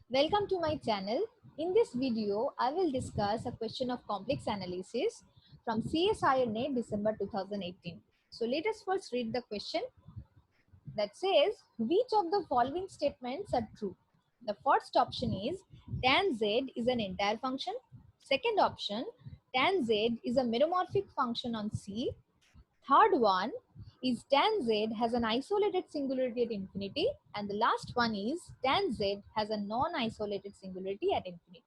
Welcome to my channel. In this video, I will discuss a question of complex analysis from CSIR December 2018. So let us first read the question that says, which of the following statements are true? The first option is tan z is an entire function. Second option, tan z is a meromorphic function on C. Third one is tan z has an isolated singularity at infinity, and the last one is tan z has a non-isolated singularity at infinity.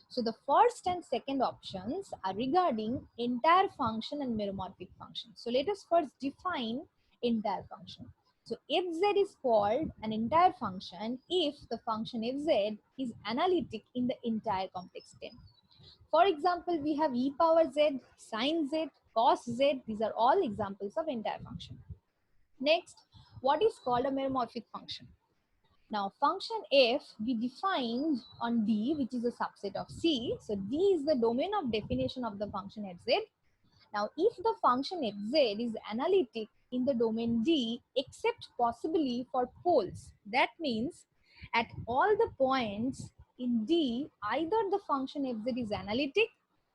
So the first and second options are regarding entire function and meromorphic function. So let us first define entire function. So fz is called an entire function if the function fz is analytic in the entire complex stem. For example, we have e power z, sin z, cos z. These are all examples of entire function. Next, what is called a meromorphic function? Now, function f we defined on D, which is a subset of C. So D is the domain of definition of the function fz. Now, if the function fz is analytic in the domain D, except possibly for poles, that means at all the points in D, either the function fz is analytic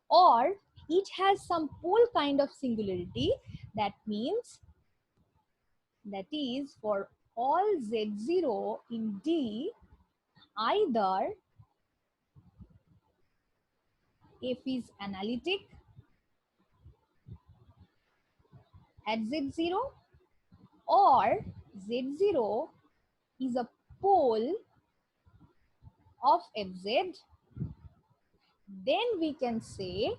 or it has some pole kind of singularity. That means that is for all z0 in D, either f is analytic at z0 or z0 is a pole of fz, then we can say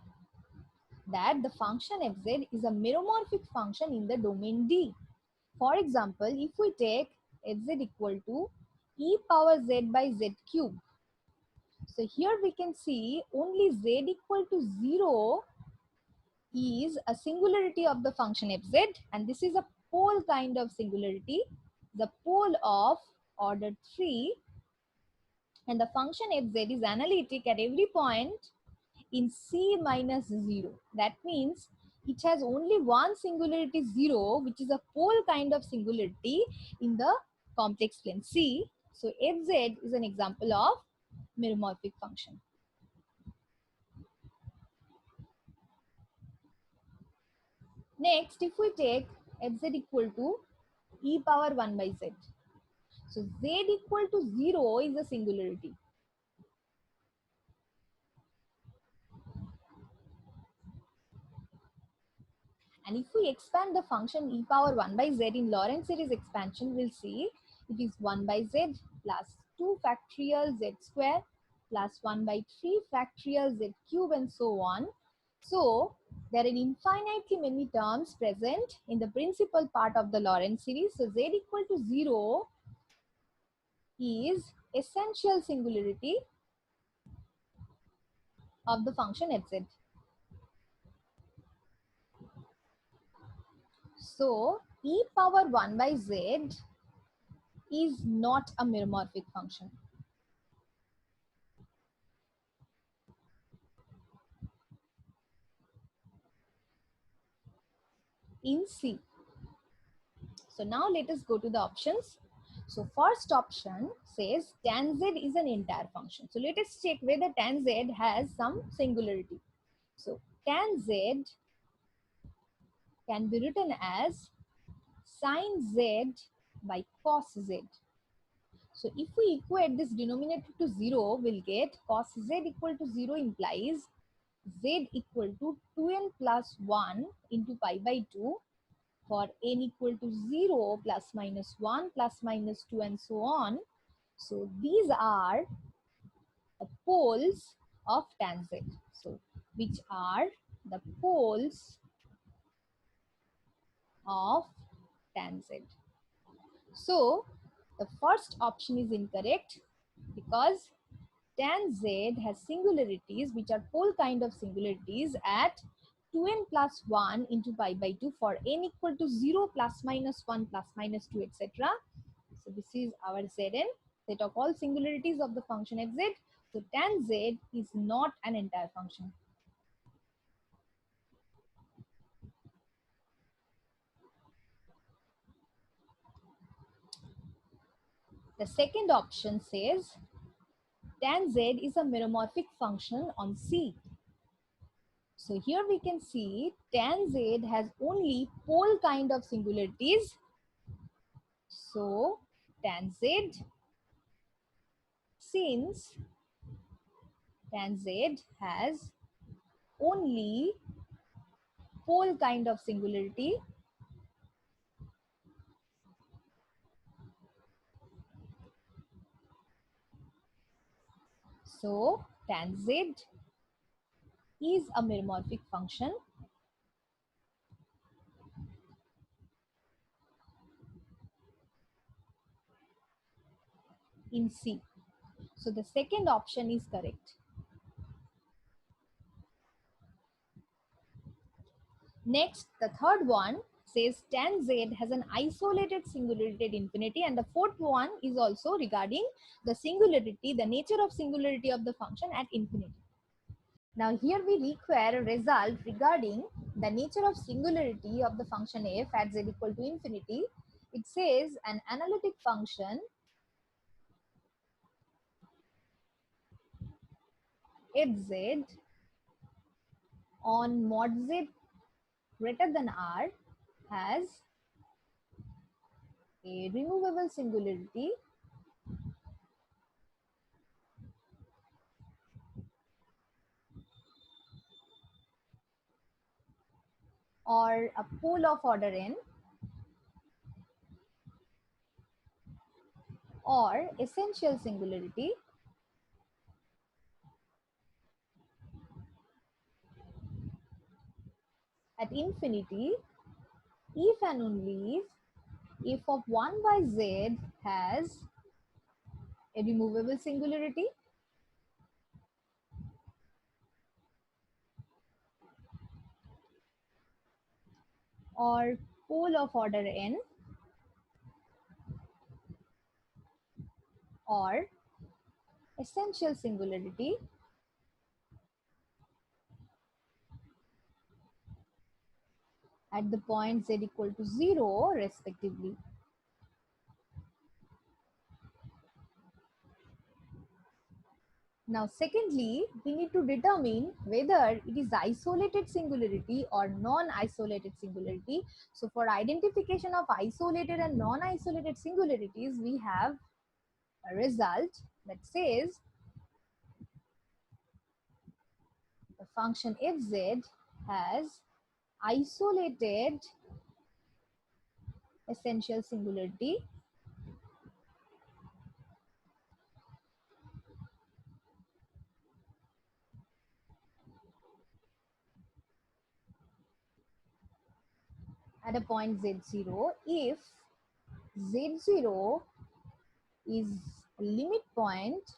that the function fz is a meromorphic function in the domain D. For example, if we take fz equal to e power z by z cube, so here we can see only z equal to 0 is a singularity of the function fz, and this is a pole kind of singularity, the pole of order 3, and the function fz is analytic at every point in C minus 0. That means it has only one singularity 0, which is a pole kind of singularity in the complex plane C. So fz is an example of meromorphic function. Next, if we take fz equal to e power 1 by z. So z equal to 0 is a singularity. And if we expand the function e power 1 by z in Lorentz series expansion, we'll see it is 1 by z plus 2 factorial z square plus 1 by 3 factorial z cube and so on. So there are infinitely many terms present in the principal part of the Lorentz series. So z equal to 0 is essential singularity of the function fz. So e power 1 by z is not a meromorphic function. In C. So now let us go to the options. So first option says tan z is an entire function. So let us check whether tan z has some singularity. So tan z can be written as sin z by cos z. So if we equate this denominator to 0, we'll get cos z equal to 0 implies z equal to 2n plus 1 into pi by 2 for n equal to 0 plus minus 1 plus minus 2 and so on. So these are the poles of tan z. So which are the poles of tan z. So the first option is incorrect because tan z has singularities which are pole kind of singularities at 2n plus 1 into pi by 2 for n equal to 0 plus minus 1 plus minus 2 etc. So this is our Zn, set of all singularities of the function fz. So tan z is not an entire function. The second option says tan z is a meromorphic function on C. So here we can see tan z has only pole kind of singularities. So tan z, since tan z has only pole kind of singularity, so tan z is a meromorphic function in C. So the second option is correct. Next, the third one says tan z has an isolated singularity at infinity, and the fourth one is also regarding the singularity, the nature of singularity of the function at infinity. Now here we require a result regarding the nature of singularity of the function f at z equal to infinity. It says an analytic function fz on mod z greater than r has a removable singularity or a pole of order n or essential singularity at infinity if and only if f of 1 by z has a removable singularity or pole of order n or essential singularity at the point z equal to 0 respectively. Now secondly, we need to determine whether it is isolated singularity or non-isolated singularity. So for identification of isolated and non-isolated singularities, we have a result that says the function fz has isolated essential singularity at a point z0 if z0 is a limit point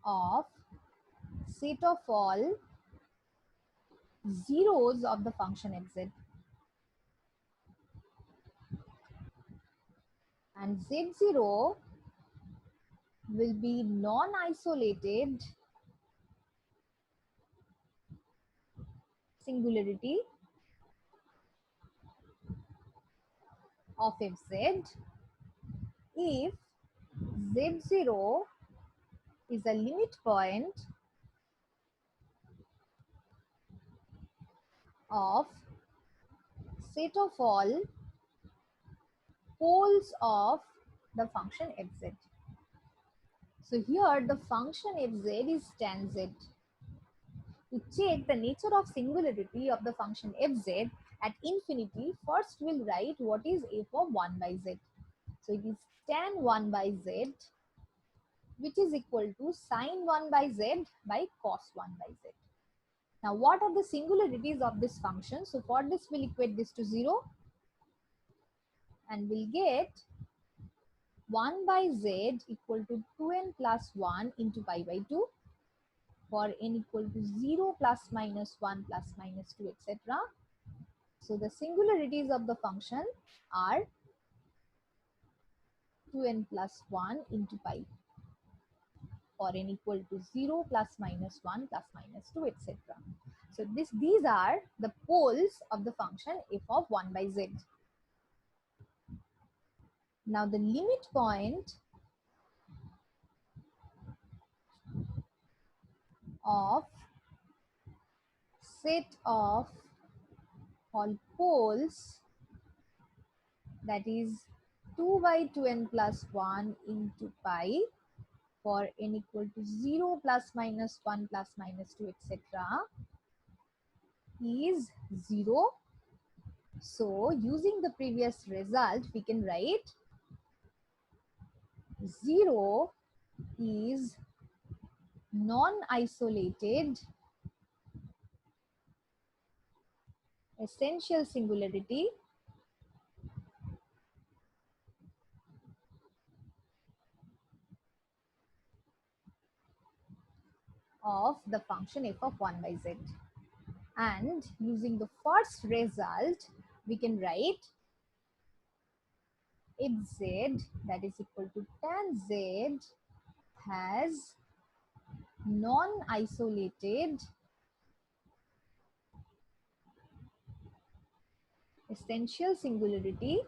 of set of all zeros of the function fz, and z0 will be non-isolated singularity of fz if z0 is a limit point of set of all poles of the function fz. So here the function fz is tan z. To check the nature of singularity of the function fz at infinity, first we'll write what is f of 1 by z. So it is tan 1 by z, which is equal to sine 1 by z by cos 1 by z. Now what are the singularities of this function? So for this we'll equate this to 0 and we'll get 1 by z equal to 2n plus 1 into pi by 2 for n equal to 0 plus minus 1 plus minus 2 etc. So the singularities of the function are 2n plus 1 into pi for n equal to 0 plus minus 1 plus minus 2 etc. So these are the poles of the function f of 1 by z. Now the limit point of set of all poles, that is 2 by 2n plus 1 into pi for n equal to 0 plus minus 1 plus minus 2 etc. is 0. So using the previous result, we can write 0 is non-isolated essential singularity of the function f of 1 by z. And using the first result, we can write fz, that is equal to tan z, has non-isolated essential singularity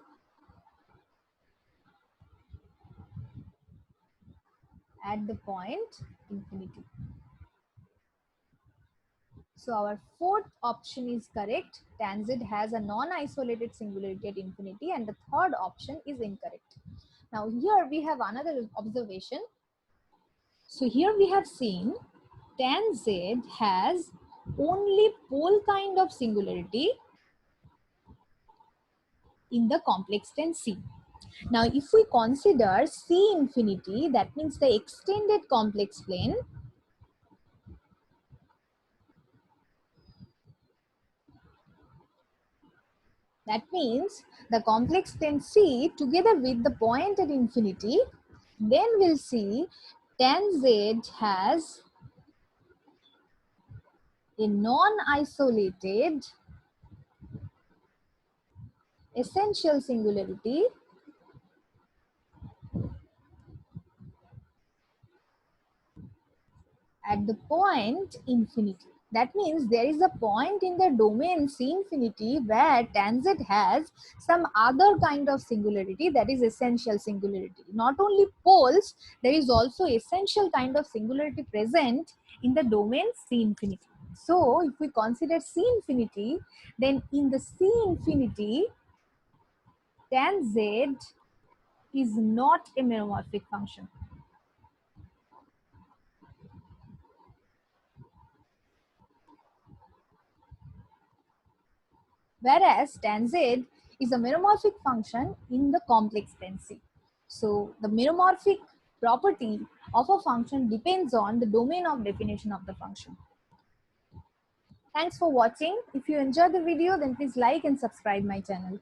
at the point infinity. So our fourth option is correct. Tan z has a non-isolated singularity at infinity, and the third option is incorrect. Now here we have another observation. So here we have seen tan z has only pole kind of singularity in the complex tense C. Now if we consider C infinity, that means the extended complex plane, that means the complex tense C together with the point at infinity, then we'll see tan z has a non-isolated essential singularity at the point infinity. That means there is a point in the domain C infinity where tan z has some other kind of singularity, that is essential singularity. Not only poles, there is also essential kind of singularity present in the domain C infinity. So if we consider C infinity, then in the C infinity, tan z is not a meromorphic function. Whereas tan z is a meromorphic function in the complex tense C. So the meromorphic property of a function depends on the domain of definition of the function. Thanks for watching. If you enjoyed the video, then please like and subscribe my channel.